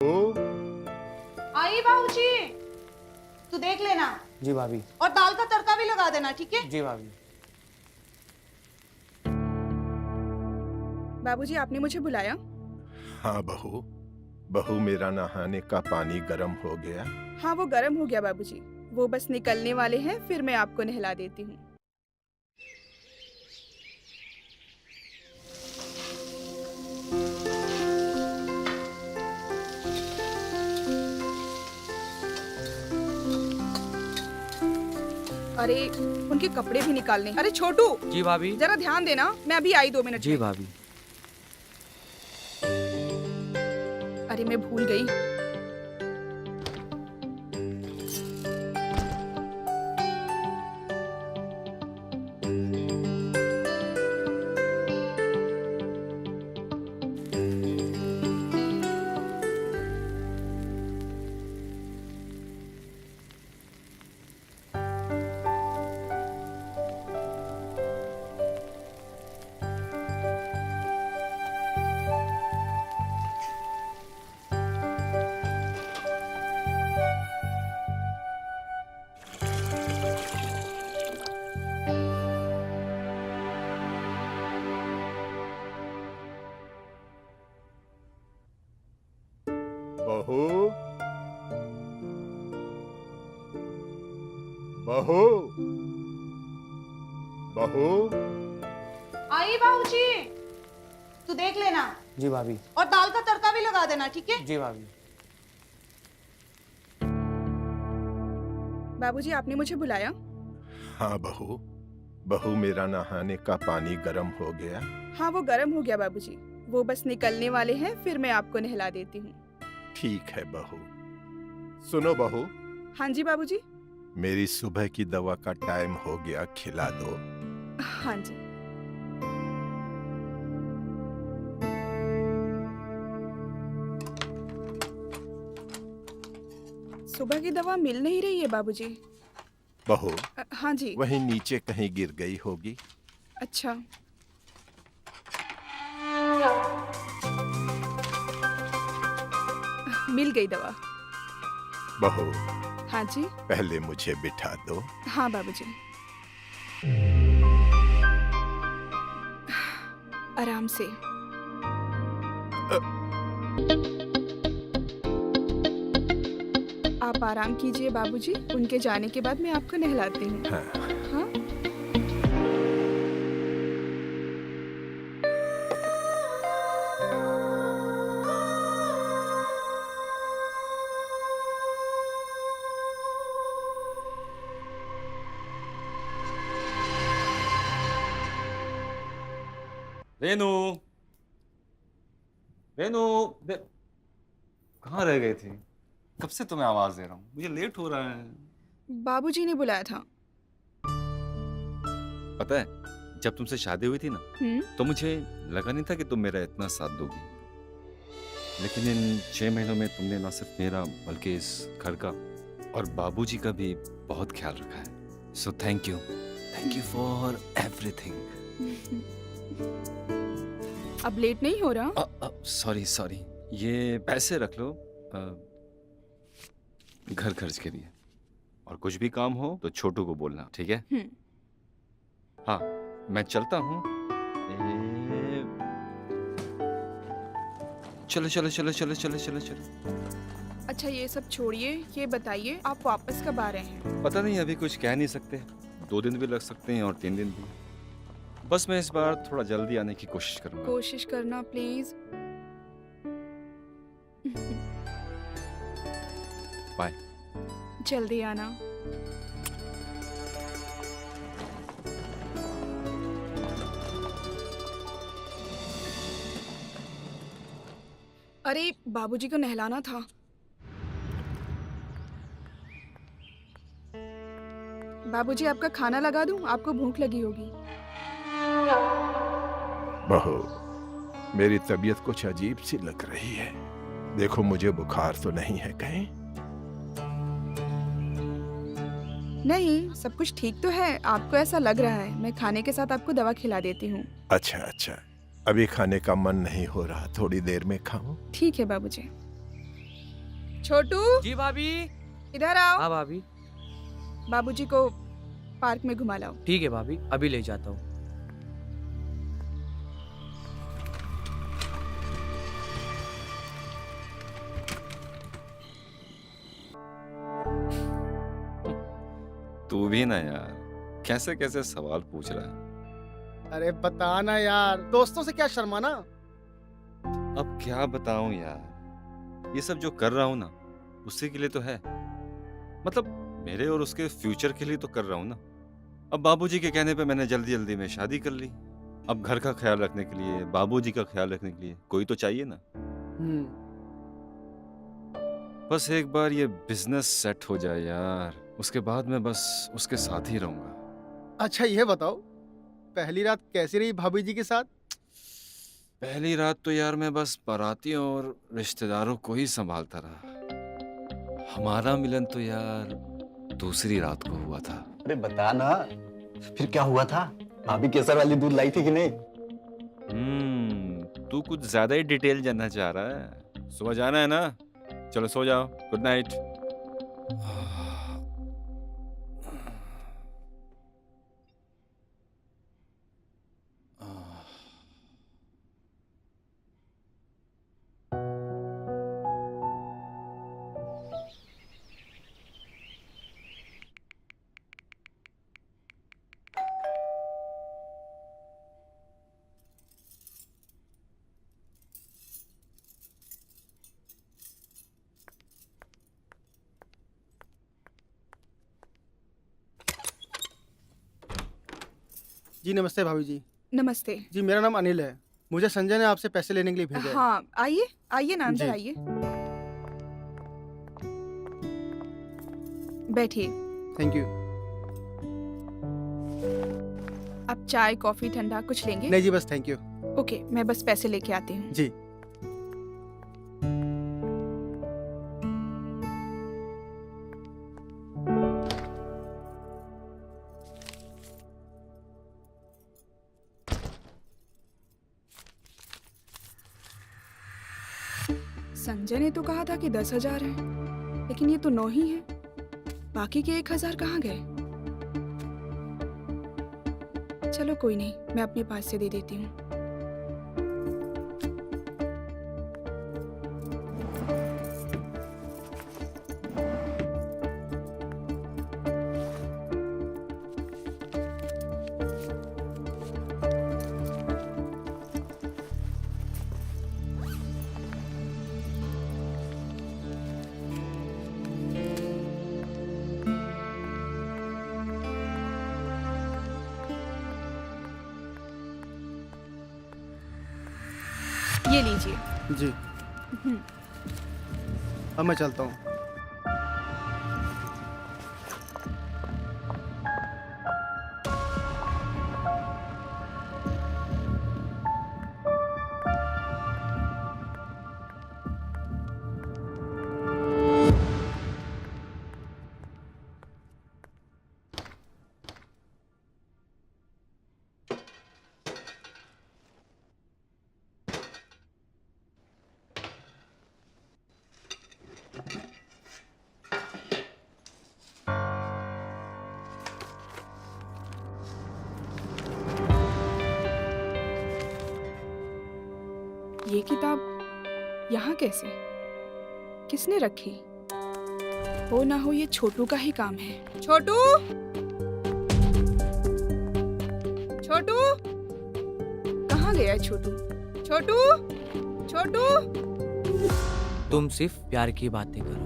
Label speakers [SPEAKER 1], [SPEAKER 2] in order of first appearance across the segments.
[SPEAKER 1] आई बाबूजी, तू देख लेना।
[SPEAKER 2] जी भाभी।
[SPEAKER 1] और दाल का तड़का भी लगा देना, ठीक है?
[SPEAKER 2] जी भाभी।
[SPEAKER 3] बाबूजी, आपने मुझे बुलाया?
[SPEAKER 4] हाँ बहू, बहू मेरा नहाने का पानी गर्म हो गया।
[SPEAKER 3] हाँ, वो गर्म हो गया बाबूजी। वो बस निकलने वाले हैं, फिर मैं आपको नहला देती हूँ। अरे, उनके कपड़े भी निकालने। अरे छोटू,
[SPEAKER 2] जी भाभी।
[SPEAKER 3] जरा ध्यान देना, मैं अभी आई 2 मिनट
[SPEAKER 2] जी
[SPEAKER 3] में।
[SPEAKER 2] भाभी।
[SPEAKER 3] अरे मैं भूल गई।
[SPEAKER 4] बहू, बहू, बहू।
[SPEAKER 1] आई बाबूजी, तू देख लेना।
[SPEAKER 2] जी भाभी।
[SPEAKER 1] और दाल का तड़का भी लगा देना, ठीक है?
[SPEAKER 2] जी भाभी।
[SPEAKER 3] बाबूजी, आपने मुझे बुलाया?
[SPEAKER 4] हाँ बहू, बहू मेरा नहाने का पानी गर्म हो गया।
[SPEAKER 3] हाँ, वो गर्म हो गया बाबूजी। वो बस निकलने वाले हैं, फिर मैं आपको नहला देती हूँ।
[SPEAKER 4] ठीक है बहू। सुनो बहू,
[SPEAKER 3] हाँ जी बाबूजी।
[SPEAKER 4] मेरी सुबह की दवा का टाइम हो गया, खिला दो।
[SPEAKER 3] हाँ जी। सुबह की दवा मिल नहीं रही है बाबूजी।
[SPEAKER 4] बहू,
[SPEAKER 3] हाँ जी।
[SPEAKER 4] वहीं नीचे कहीं गिर गई होगी।
[SPEAKER 3] अच्छा। मिल गई दवा।
[SPEAKER 4] बहू,
[SPEAKER 3] हाँ जी।
[SPEAKER 4] पहले मुझे बिठा दो।
[SPEAKER 3] हाँ बाबूजी। आराम से। आप आराम कीजिए बाबूजी। उनके जाने के बाद मैं आपको नहलाती हूँ।
[SPEAKER 4] हाँ।
[SPEAKER 3] हाँ?
[SPEAKER 5] रेनू, रेनू, कहाँ रह गए थे? कब से तुम्हें आवाज दे रहा हूँ, मुझे लेट हो रहा है।
[SPEAKER 3] बाबूजी ने बुलाया था।
[SPEAKER 5] पता है, जब तुमसे शादी हुई थी ना, तो मुझे लगा नहीं था कि तुम मेरा इतना साथ दोगी। लेकिन इन 6 महीनों में तुमने ना सिर्फ मेरा बल्कि इस घर का और बाबूजी का भी बहुत ख्याल रखा है। So thank you for everything.
[SPEAKER 3] अब लेट नहीं हो रहा?
[SPEAKER 5] सॉरी, ये पैसे रख लो घर खर्च के लिए, और कुछ भी काम हो तो छोटू को बोलना, ठीक है? हाँ, मैं चलता हूँ। चलो।
[SPEAKER 3] अच्छा, ये सब छोड़िए, ये बताइए आप वापस कब आ रहे हैं?
[SPEAKER 5] पता नहीं, अभी कुछ कह नहीं सकते। 2 दिन भी लग सकते हैं और 3 दिन भी। बस मैं इस बार थोड़ा जल्दी आने की कोशिश करूंगा।
[SPEAKER 3] कोशिश करना प्लीज।
[SPEAKER 5] बाय।
[SPEAKER 3] जल्दी आना। अरे, बाबूजी को नहलाना था। बाबूजी, आपका खाना लगा दूं? आपको भूख लगी होगी।
[SPEAKER 4] बहू, मेरी तबीयत कुछ अजीब सी लग रही है। देखो, मुझे बुखार तो नहीं है कहीं?
[SPEAKER 3] नहीं, सब कुछ ठीक तो है। आपको ऐसा लग रहा है। मैं खाने के साथ आपको दवा खिला देती हूँ।
[SPEAKER 4] अच्छा, अभी खाने का मन नहीं हो रहा, थोड़ी देर में खाऊं?
[SPEAKER 3] ठीक है बाबूजी। छोटू,
[SPEAKER 2] जी भाभी।
[SPEAKER 3] इधर आओ।
[SPEAKER 2] हाँ भाभी।
[SPEAKER 3] बाबूजी को पार्क में घुमा लाओ।
[SPEAKER 2] ठीक है भाभी, अभी ले जाता हूँ।
[SPEAKER 5] तू भी ना यार, कैसे कैसे सवाल पूछ रहा है।
[SPEAKER 6] अरे बता ना यार, दोस्तों से क्या शर्माना।
[SPEAKER 5] अब क्या बताऊं यार, ये सब जो कर रहा हूं ना उसी के लिए तो है, मतलब मेरे और उसके फ्यूचर के लिए तो कर रहा हूं ना। अब बाबूजी के कहने पे मैंने जल्दी जल्दी में शादी कर ली। अब घर का ख्याल रखने के लिए, बाबूजी का ख्याल रखने के लिए कोई तो चाहिए ना। बस एक बार ये बिजनेस सेट हो जाए यार, उसके बाद मैं बस उसके साथ ही रहूंगा।
[SPEAKER 6] अच्छा ये बताओ, पहली रात कैसी रही भाभी जी के साथ?
[SPEAKER 5] पहली रात तो यार मैं बस बारातियों और रिश्तेदारों को ही संभालता रहा। हमारा मिलन तो यार दूसरी रात को हुआ था।
[SPEAKER 7] अरे बता ना, फिर क्या हुआ था? भाभी केसर वाली दूध लाई थी कि नहीं?
[SPEAKER 5] तू कुछ ज्यादा ही डिटेल जानना चाह रहा है। सुबह जाना है ना, चलो सो जाओ, गुड नाइट।
[SPEAKER 6] जी नमस्ते भाभी जी।
[SPEAKER 3] नमस्ते।
[SPEAKER 6] जी मेरा नाम अनिल है, मुझे संजय ने आपसे पैसे लेने के लिए भेजा है।
[SPEAKER 3] हाँ, आइए आइए ना, अंदर
[SPEAKER 6] जी।
[SPEAKER 3] आइए, बैठिए।
[SPEAKER 6] Thank you.
[SPEAKER 3] आप चाय, कॉफी, ठंडा कुछ लेंगे?
[SPEAKER 6] नहीं जी बस थैंक यू।
[SPEAKER 3] ओके, मैं बस पैसे लेके आती हूँ।
[SPEAKER 6] जी।
[SPEAKER 3] संजय ने तो कहा था कि 10,000 है, लेकिन ये तो 9 ही है। बाकी के 1,000 कहाँ गए? चलो कोई नहीं, मैं अपने पास से दे देती हूँ। ये लीजिए।
[SPEAKER 6] जी अब मैं चलता हूँ।
[SPEAKER 3] ये किताब यहाँ कैसे? किसने रखी? हो ना हो ये छोटू का ही काम है। छोटू, छोटू, कहाँ गया है छोटू? छोटू, छोटू।
[SPEAKER 2] तुम सिर्फ प्यार की बातें करो।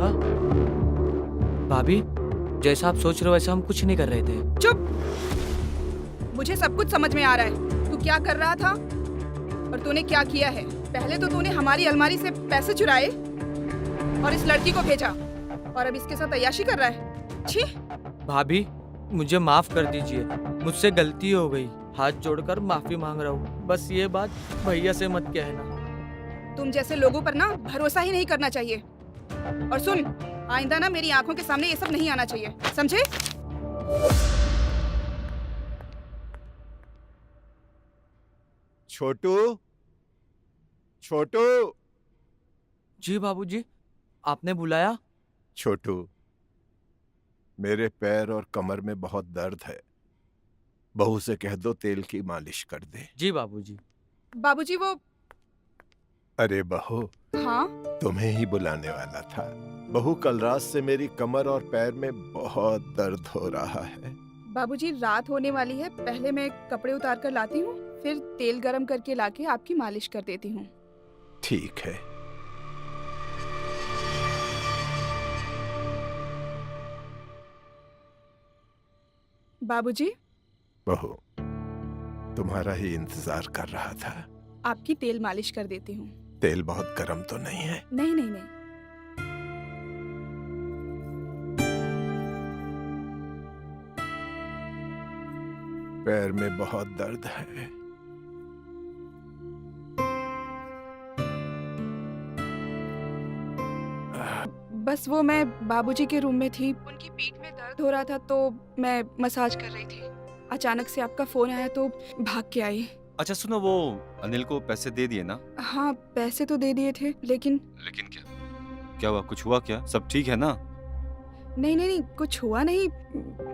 [SPEAKER 2] हाँ? भाभी, जैसा आप सोच रहे हो वैसा हम कुछ नहीं कर रहे थे।
[SPEAKER 3] चुप! मुझे सब कुछ समझ में आ रहा है। तू क्या कर रहा था और तूने क्या किया है। पहले तो तूने हमारी अलमारी से पैसे चुराए और इस लड़की को भेजा, और अब इसके साथ अय्याशी कर रहा है। छी!
[SPEAKER 2] भाभी, मुझे माफ कर दीजिए, मुझसे गलती हो गई। हाथ जोड़कर माफी मांग रहा हूँ। बस ये बात भैया से मत कहना।
[SPEAKER 3] तुम जैसे लोगों पर ना भरोसा ही नहीं करना चाहिए। और सुन, आइंदा ना मेरी आंखों के सामने ये सब नहीं आना चाहिए, समझे?
[SPEAKER 8] छोटू,
[SPEAKER 4] छोटू।
[SPEAKER 2] जी बाबूजी, आपने बुलाया?
[SPEAKER 4] छोटू, मेरे पैर और कमर में बहुत दर्द है। बहू से कह दो तेल की मालिश कर दे।
[SPEAKER 2] जी बाबूजी।
[SPEAKER 3] बाबूजी वो।
[SPEAKER 4] अरे बहू,
[SPEAKER 3] हाँ।
[SPEAKER 4] तुम्हें ही बुलाने वाला था। बहू, कल रात से मेरी कमर और पैर में बहुत दर्द हो रहा है।
[SPEAKER 3] बाबूजी रात होने वाली है, पहले मैं कपड़े उतार कर लाती हूँ, फिर तेल गरम करके लाके आपकी मालिश कर देती हूँ।
[SPEAKER 4] ठीक है।
[SPEAKER 3] बाबूजी,
[SPEAKER 4] बहू, तुम्हारा ही इंतजार कर रहा था।
[SPEAKER 3] आपकी तेल मालिश कर देती हूँ।
[SPEAKER 4] तेल बहुत गर्म तो नहीं है?
[SPEAKER 3] नहीं नहीं नहीं।
[SPEAKER 4] पैर में बहुत दर्द है।
[SPEAKER 3] बस वो मैं बाबूजी के रूम में थी, उनकी पीठ में दर्द हो रहा था तो मैं मसाज कर रही थी। अचानक से आपका फोन आया तो भाग के आई।
[SPEAKER 5] अच्छा सुनो, वो अनिल को पैसे दे दिए ना?
[SPEAKER 3] हाँ पैसे तो दे दिए थे, लेकिन
[SPEAKER 5] क्या क्या हुआ? कुछ हुआ क्या? सब ठीक है ना?
[SPEAKER 3] नहीं नहीं नहीं, कुछ हुआ नहीं।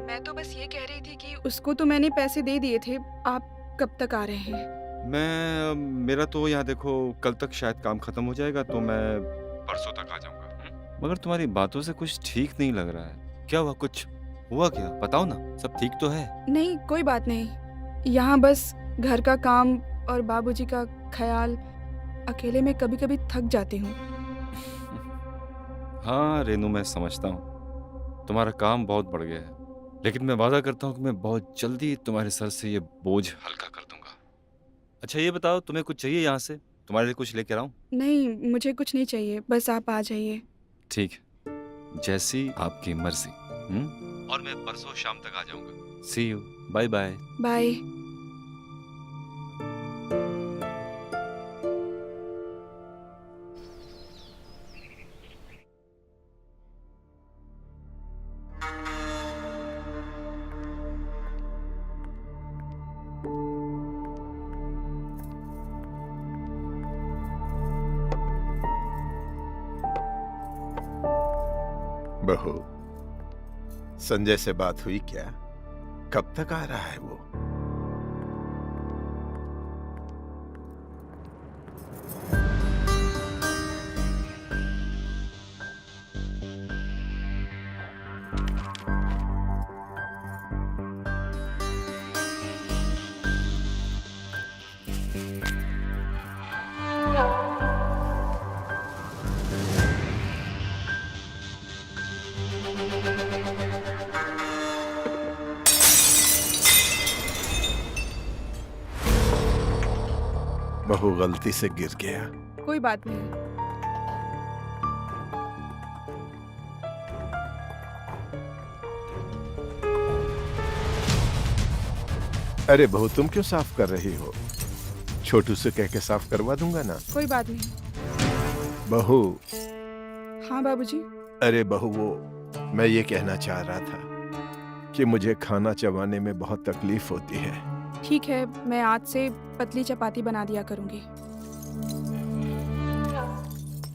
[SPEAKER 3] मैं तो बस ये कह रही थी कि उसको तो मैंने पैसे दे दिए थे। आप कब तक आ रहे हैं?
[SPEAKER 5] मेरा तो यहाँ देखो, कल तक शायद काम खत्म हो जाएगा तो मैं परसों तक आ जाऊंगा। मगर तुम्हारी बातों से कुछ ठीक नहीं लग रहा है। क्या हुआ? कुछ हुआ क्या? बताओ ना, सब ठीक तो है?
[SPEAKER 3] नहीं कोई बात नहीं, यहाँ बस घर का काम और बाबूजी का ख्याल, अकेले में कभी कभी थक जाती हूँ।
[SPEAKER 5] हाँ रेनू, मैं समझता हूँ तुम्हारा काम बहुत बढ़ गया है, लेकिन मैं वादा करता हूँ कि मैं बहुत जल्दी तुम्हारे सर से ये बोझ हल्का कर दूंगा। अच्छा ये बताओ, तुम्हें कुछ चाहिए यहाँ से? तुम्हारे लिए कुछ लेकर आऊं?
[SPEAKER 3] नहीं मुझे कुछ नहीं चाहिए, बस आप आ जाइए।
[SPEAKER 5] ठीक है, जैसी आपकी मर्जी। और मैं परसों शाम तक आ जाऊंगा। सी यू, बाय बाय।
[SPEAKER 3] बाय।
[SPEAKER 4] बहू, संजय से बात हुई क्या? कब तक आ रहा है वो? बहू गलती से गिर गया।
[SPEAKER 3] कोई बात नहीं।
[SPEAKER 4] अरे बहू, तुम क्यों साफ कर रही हो? छोटू से कह के साफ करवा दूंगा ना।
[SPEAKER 3] कोई बात नहीं।
[SPEAKER 4] बहू।
[SPEAKER 3] हाँ बाबूजी।
[SPEAKER 4] अरे बहू, वो मैं ये कहना चाह रहा था कि मुझे खाना चबाने में बहुत तकलीफ होती है।
[SPEAKER 3] ठीक है, मैं आज से पतली चपाती बना दिया करूंगी।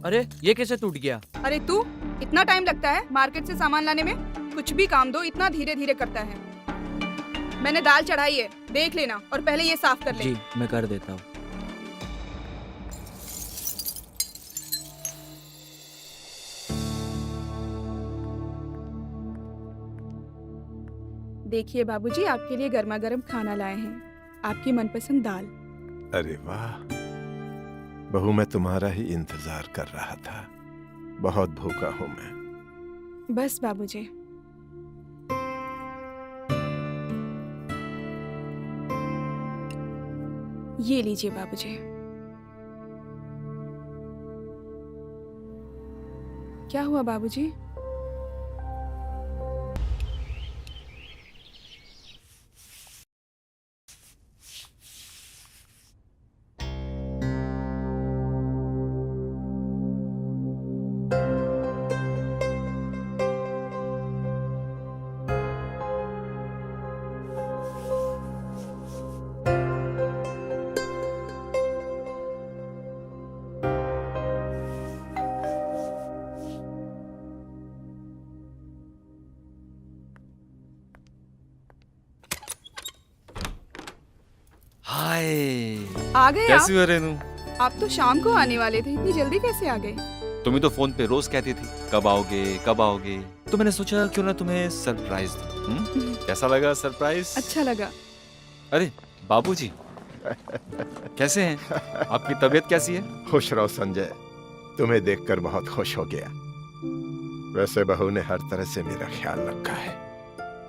[SPEAKER 2] अरे ये कैसे टूट गया?
[SPEAKER 3] अरे तू, इतना टाइम लगता है मार्केट से सामान लाने में? कुछ भी काम दो इतना धीरे धीरे करता है। मैंने दाल चढ़ाई है, देख लेना, और पहले ये साफ कर ले।
[SPEAKER 2] जी मैं कर देता हूँ।
[SPEAKER 3] देखिए बाबूजी, आपके लिए गर्मा गर्म खाना लाए हैं, आपकी मनपसंद दाल।
[SPEAKER 4] अरे वाह बहू, मैं तुम्हारा ही इंतजार कर रहा था। बहुत भूखा हूं मैं।
[SPEAKER 3] बस बाबूजी। ये लीजिए बाबूजी। क्या हुआ बाबूजी? आ गए
[SPEAKER 5] कैसी हो रेनू?
[SPEAKER 3] आप तो शाम को आने वाले थे, इतनी जल्दी कैसे आ गए?
[SPEAKER 5] तुम ही तो फोन पे रोज कहती थी कब आओगे कब आओगे, तो मैंने सोचा क्यों ना तुम्हें सरप्राइज दूं। कैसा लगा सरप्राइज?
[SPEAKER 3] अच्छा लगा।
[SPEAKER 5] अरे बाबूजी कैसे हैं? आपकी तबीयत कैसी है?
[SPEAKER 4] खुश रहो संजय, तुम्हें देखकर बहुत खुश हो गया। वैसे बहू ने हर तरह से मेरा ख्याल रखा है।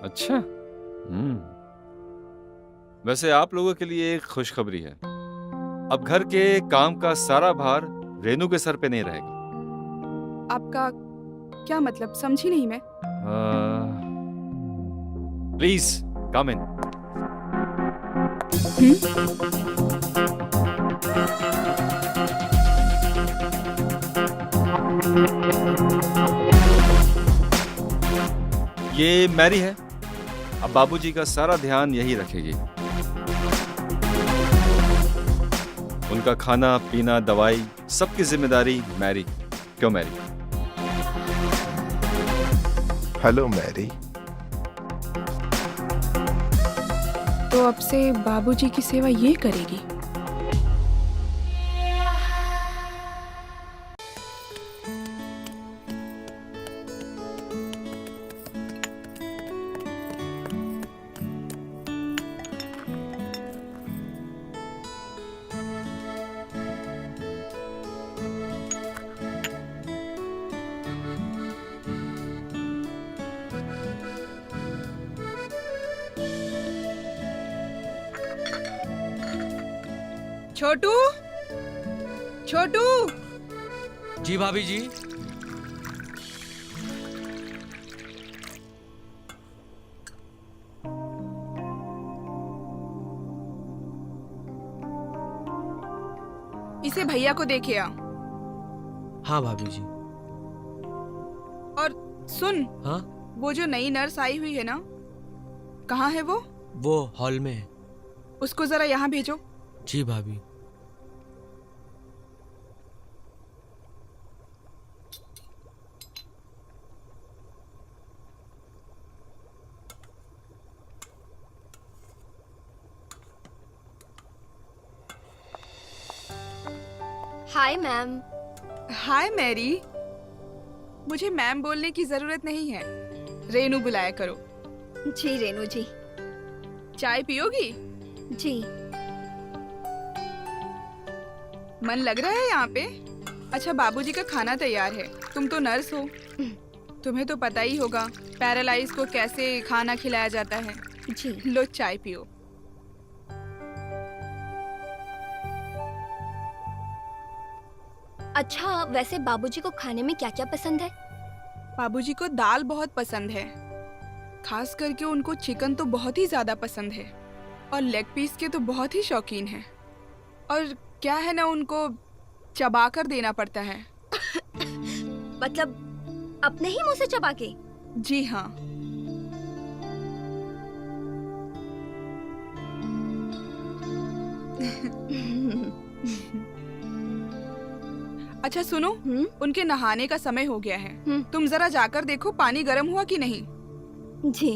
[SPEAKER 5] अच्छा। वैसे आप लोगों के लिए एक खुशखबरी है, अब घर के काम का सारा भार रेनू के सर पे नहीं रहेगा।
[SPEAKER 3] आपका क्या मतलब, समझी नहीं मैं।
[SPEAKER 5] प्लीज कम इन। ये मैरी है, अब बाबूजी का सारा ध्यान यही रखेगी। उनका खाना पीना दवाई सबकी जिम्मेदारी मैरी। क्यों मैरी?
[SPEAKER 4] Hello Mary.
[SPEAKER 3] तो अब से बाबूजी की सेवा ये करेगी। छोटू, छोटू।
[SPEAKER 2] जी भाभी जी।
[SPEAKER 3] इसे भैया को देखे आ।
[SPEAKER 2] हाँ भाभी जी।
[SPEAKER 3] और सुन,
[SPEAKER 2] हाँ?
[SPEAKER 3] वो जो नई नर्स आई हुई है ना, कहाँ है वो?
[SPEAKER 2] वो हॉल में है।
[SPEAKER 3] उसको जरा यहाँ भेजो।
[SPEAKER 2] जी भाभी।
[SPEAKER 8] Hi ma'am.
[SPEAKER 3] Hi Mary. मुझे मैम बोलने की जरूरत नहीं है, रेनू बुलाया करो।
[SPEAKER 8] जी रेनू जी।
[SPEAKER 3] चाय पियोगी?
[SPEAKER 8] जी।
[SPEAKER 3] मन लग रहा है यहाँ पे? अच्छा, बाबूजी का खाना तैयार है। तुम तो नर्स हो, तुम्हें तो पता ही होगा पैरालाइज को कैसे खाना खिलाया जाता है।
[SPEAKER 8] जी।
[SPEAKER 3] लो चाय पियो।
[SPEAKER 8] अच्छा, वैसे बाबूजी को खाने में क्या क्या पसंद है?
[SPEAKER 3] बाबूजी को दाल बहुत पसंद है, खास करके उनको चिकन तो बहुत ही ज्यादा पसंद है, और लेग पीस के तो बहुत ही शौकीन है। और क्या है ना, उनको चबा कर देना पड़ता है।
[SPEAKER 8] मतलब अपने ही मुंह से चबा के?
[SPEAKER 3] जी हाँ। अच्छा सुनो, उनके नहाने का समय हो गया है। तुम जरा जाकर देखो पानी गर्म हुआ कि नहीं।
[SPEAKER 8] जी।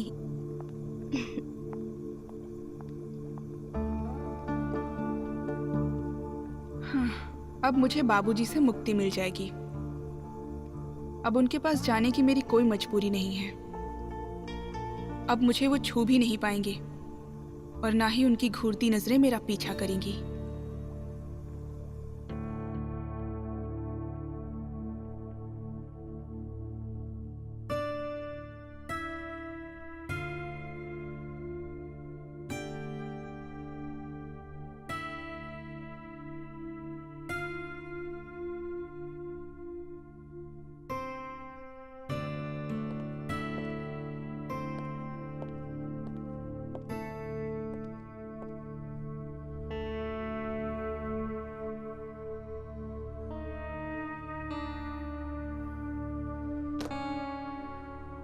[SPEAKER 3] अब मुझे बाबूजी से मुक्ति मिल जाएगी। अब उनके पास जाने की मेरी कोई मजबूरी नहीं है। अब मुझे वो छू भी नहीं पाएंगे और ना ही उनकी घूरती नजरें मेरा पीछा करेंगी।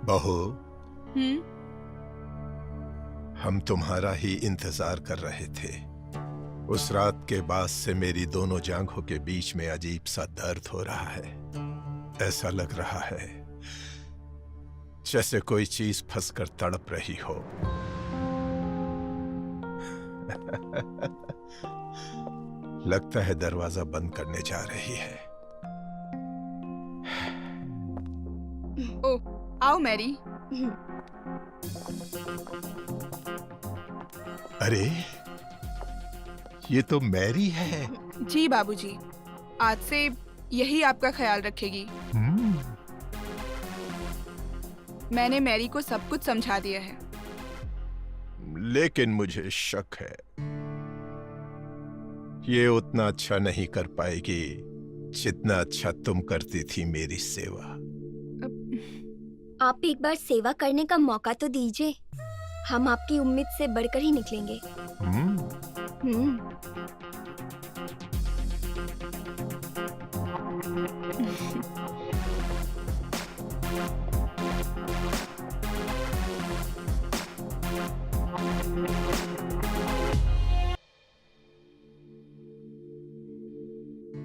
[SPEAKER 4] बहू,
[SPEAKER 3] हम्म।
[SPEAKER 4] हम तुम्हारा ही इंतजार कर रहे थे। उस रात के बाद से मेरी दोनों जांघों के बीच में अजीब सा दर्द हो रहा है। ऐसा लग रहा है जैसे कोई चीज फंसकर तड़प रही हो। लगता है दरवाजा बंद करने जा रही है।
[SPEAKER 3] ओ, आओ मैरी।
[SPEAKER 4] अरे ये तो मैरी है।
[SPEAKER 3] जी बाबूजी, आज से यही आपका ख्याल रखेगी। मैंने मैरी को सब कुछ समझा दिया है।
[SPEAKER 4] लेकिन मुझे शक है ये उतना अच्छा नहीं कर पाएगी जितना अच्छा तुम करती थी मेरी सेवा।
[SPEAKER 8] आप एक बार सेवा करने का मौका तो दीजिए। हम आपकी उम्मीद से बढ़कर ही निकलेंगे।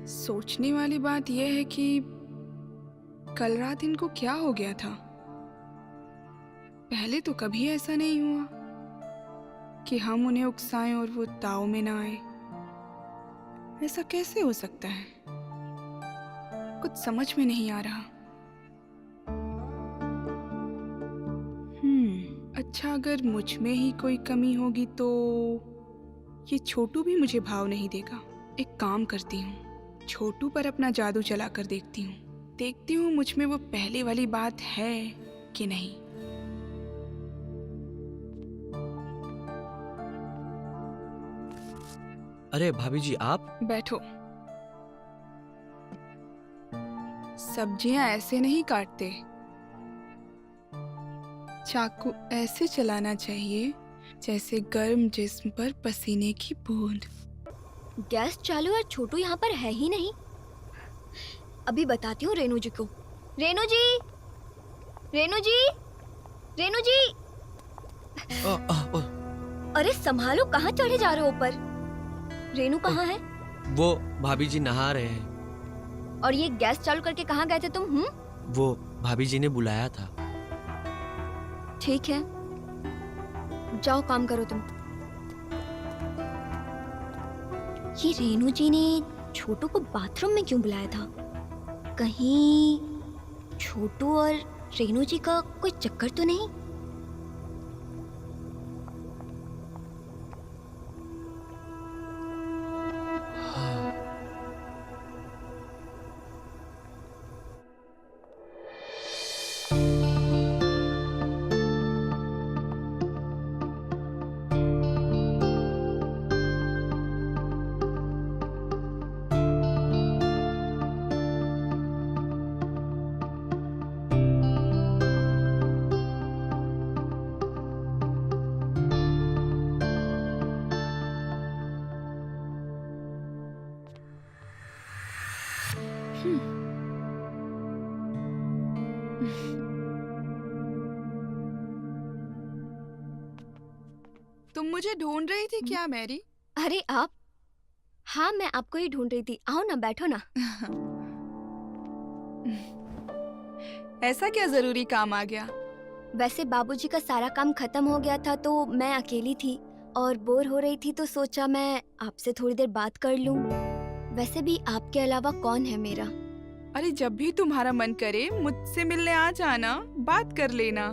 [SPEAKER 3] सोचने वाली बात यह है कि कल रात इनको क्या हो गया था। पहले तो कभी ऐसा नहीं हुआ कि हम उन्हें उकसाएं और वो ताव में ना आए। ऐसा कैसे हो सकता है? कुछ समझ में नहीं आ रहा। अच्छा, अगर मुझ में ही कोई कमी होगी तो ये छोटू भी मुझे भाव नहीं देगा। एक काम करती हूँ, छोटू पर अपना जादू चलाकर देखती हूँ मुझ में वो पहले वाली बात है कि नहीं।
[SPEAKER 2] अरे भाभी जी, आप
[SPEAKER 3] बैठो। सब्जियां ऐसे नहीं काटते, चाकू ऐसे चलाना चाहिए जैसे गर्म जिस्म पर पसीने की बूंद।
[SPEAKER 8] गैस चालू और छोटू यहाँ पर है ही नहीं। अभी बताती हूँ रेनू जी को। रेनू जी, रेनू जी, रेनू जी। अरे संभालो, कहाँ चढ़े जा रहे हो ऊपर? रेनू कहाँ है?
[SPEAKER 2] वो भाभी जी नहा रहे हैं।
[SPEAKER 8] और ये गैस चालू करके कहाँ गए थे तुम?
[SPEAKER 2] वो भाभी जी ने बुलाया था।
[SPEAKER 8] ठीक है, जाओ काम करो तुम। ये रेनू जी ने छोटू को बाथरूम में क्यों बुलाया था? कहीं छोटू और रेनू जी का कोई चक्कर तो नहीं?
[SPEAKER 3] तुम मुझे ढूंढ रही थी क्या मैरी?
[SPEAKER 8] अरे आप? हाँ, मैं आपको ही ढूंढ रही थी। आओ ना, बैठो ना।
[SPEAKER 3] ऐसा क्या जरूरी काम आ गया?
[SPEAKER 8] वैसे बाबूजी का सारा काम खत्म हो गया था तो मैं अकेली थी और बोर हो रही थी तो सोचा मैं आपसे थोड़ी देर बात कर लूं। वैसे भी आपके अलावा कौन है मेरा?
[SPEAKER 3] अरे जब भी तुम्हारा मन करे मुझसे मिलने आ जाना, बात कर लेना।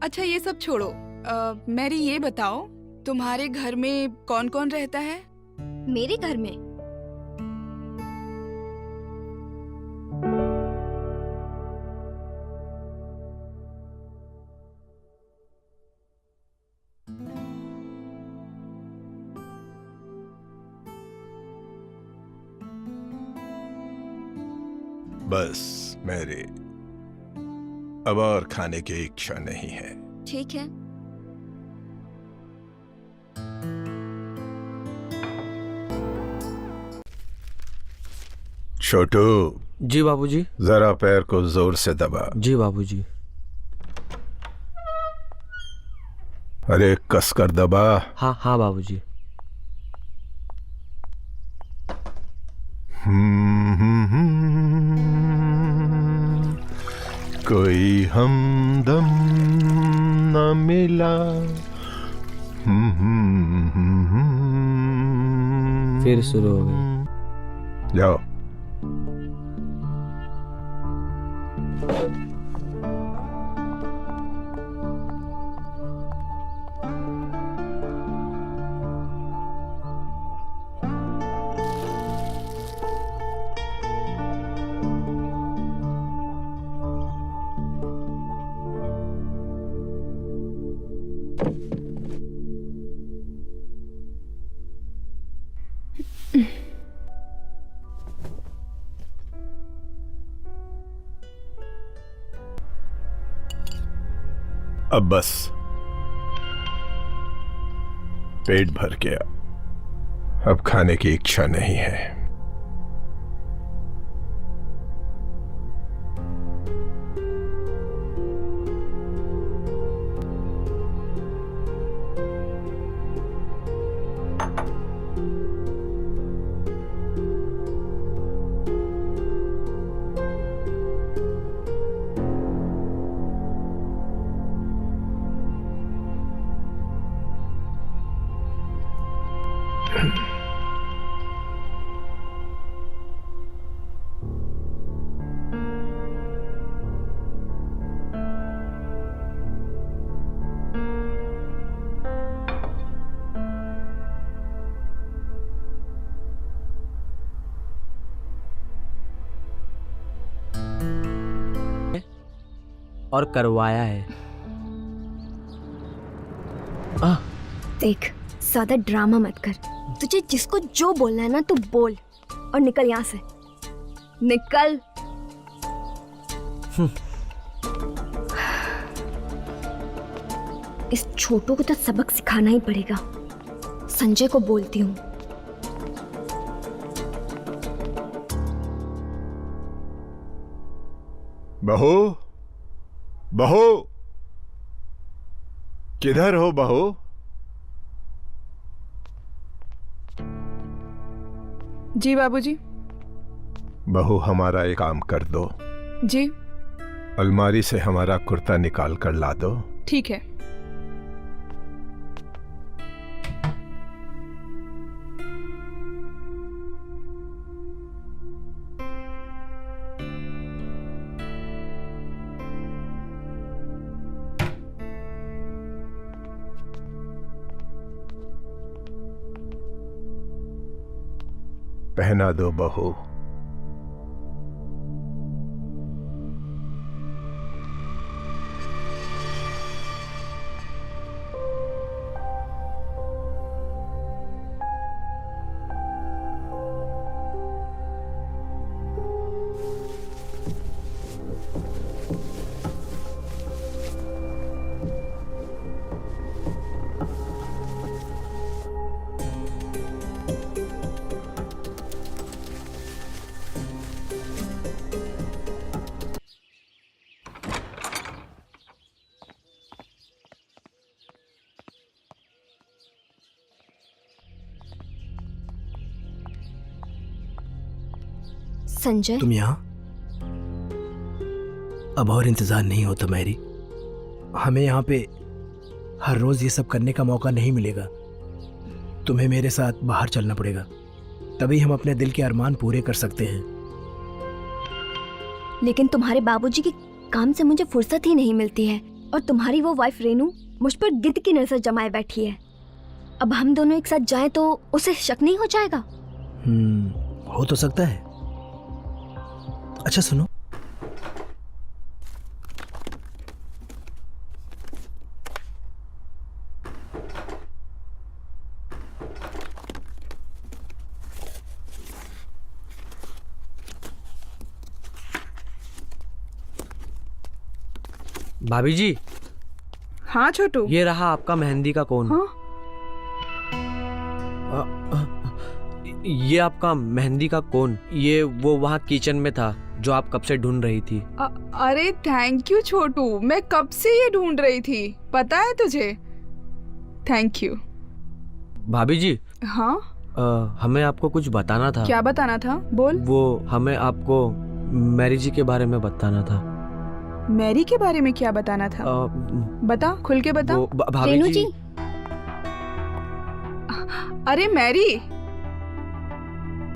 [SPEAKER 3] अच्छा ये सब छोड़ो। मैरी ये बताओ, तुम्हारे घर में कौन कौन रहता है?
[SPEAKER 8] मेरे घर में?
[SPEAKER 4] बस मेरे अब और खाने की इच्छा नहीं है।
[SPEAKER 8] ठीक है।
[SPEAKER 4] छोटू।
[SPEAKER 2] जी बाबूजी।
[SPEAKER 4] जरा पैर को जोर से दबा।
[SPEAKER 2] जी बाबूजी।
[SPEAKER 4] अरे कसकर दबा।
[SPEAKER 2] हाँ हाँ बाबूजी।
[SPEAKER 4] कोई हमदम न मिला।
[SPEAKER 2] फिर शुरू हो गई।
[SPEAKER 4] जाओ। अब बस पेट भर गया, अब खाने की इच्छा नहीं है।
[SPEAKER 2] और करवाया है।
[SPEAKER 8] देख, ज्यादा ड्रामा मत कर। तुझे जिसको जो बोलना है ना तू बोल और निकल यहाँ से, निकल। इस छोटू को तो सबक सिखाना ही पड़ेगा। संजय को बोलती हूँ।
[SPEAKER 4] बहू, बहू, किधर हो बहू?
[SPEAKER 3] जी बाबूजी।
[SPEAKER 4] बहू, हमारा एक काम कर दो।
[SPEAKER 3] जी।
[SPEAKER 4] अलमारी से हमारा कुर्ता निकाल कर ला दो।
[SPEAKER 3] ठीक है।
[SPEAKER 4] पहना दो बहू।
[SPEAKER 8] संजय,
[SPEAKER 9] तुम यहाँ? अब और इंतजार नहीं होता मैरी। हमें यहाँ पे हर रोज ये सब करने का मौका नहीं मिलेगा। तुम्हें मेरे साथ बाहर चलना पड़ेगा, तभी हम अपने दिल के अरमान पूरे कर सकते हैं।
[SPEAKER 8] लेकिन तुम्हारे बाबूजी के काम से मुझे फुर्सत ही नहीं मिलती है, और तुम्हारी वो वाइफ रेनू मुझ पर गिद्ध की नजर जमाए बैठी है। अब हम दोनों एक साथ जाएं तो उसे शक नहीं हो जाएगा?
[SPEAKER 9] हो तो सकता है। अच्छा सुनो,
[SPEAKER 2] भाभी जी।
[SPEAKER 3] हाँ छोटू।
[SPEAKER 2] ये रहा आपका मेहंदी का कोन।
[SPEAKER 3] हाँ?
[SPEAKER 2] ये आपका मेहंदी का कोन, ये वो वहाँ किचन में था जो आप कब से ढूंढ रही थी।
[SPEAKER 3] अरे थैंक यू छोटू, मैं कब से ये ढूंढ रही थी, पता है तुझे। Thank you.
[SPEAKER 2] भाभी जी।
[SPEAKER 3] हाँ?
[SPEAKER 2] हमें आपको कुछ बताना था।
[SPEAKER 3] क्या बताना था? बोल।
[SPEAKER 2] वो हमें आपको मैरी जी के बारे में बताना था।
[SPEAKER 3] मैरी के बारे में क्या बताना था? बता, खुल के बता।
[SPEAKER 2] भाभी
[SPEAKER 8] रेनू जी।
[SPEAKER 3] अरे मैरी,